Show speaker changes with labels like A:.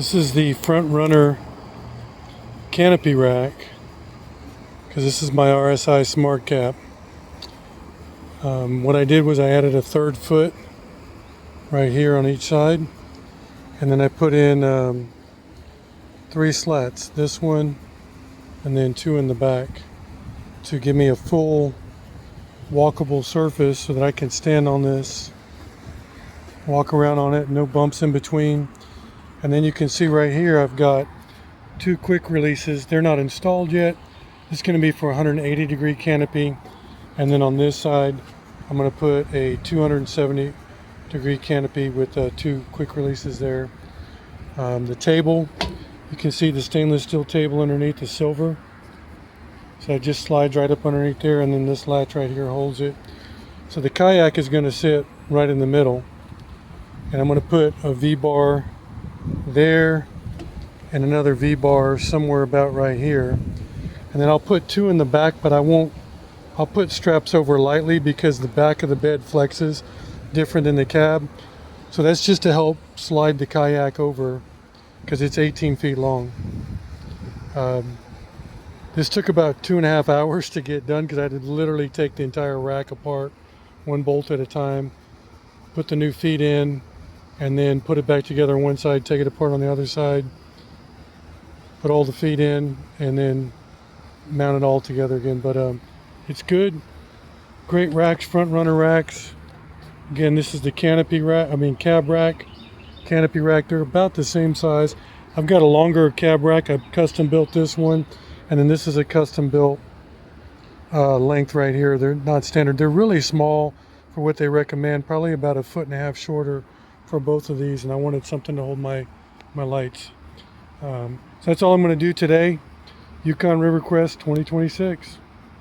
A: This is the FrontRunner Canopy rack, because this is my RSI Smart Cap. What I did was I added a third foot right here on each side, and then I put in 3 slats, this one and then 2 in the back, to give me a full walkable surface so that I can stand on this, walk around on it, no bumps in between. And then you can see right here I've got 2 quick releases. They're not installed yet. This is going to be for 180 degree canopy, and then on this side I'm going to put a 270 degree canopy with 2 quick releases there. The table, you can see the stainless steel table underneath the silver, so it just slides right up underneath there, and then this latch right here holds it. So the kayak is going to sit right in the middle, and I'm going to put a V-bar there and another V-bar somewhere about right here, and then I'll put 2 in the back, but I'll put straps over lightly because the back of the bed flexes different than the cab. So that's just to help slide the kayak over, because it's 18 feet long. This took about 2.5 hours to get done, because I had to literally take the entire rack apart, 1 bolt at a time, put the new feet in, and then put it back together on one side, take it apart on the other side, put all the feet in, and then mount it all together again. But it's good. Great racks, FrontRunner racks. Again, this is the canopy rack, cab rack, canopy rack. They're about the same size. I've got a longer cab rack. I've custom built this one, and then this is a custom built length right here. They're not standard. They're really small for what they recommend, probably about 1.5 foot shorter for both of these, and I wanted something to hold my lights. So that's all I'm going to do today. Yukon River Quest 2026.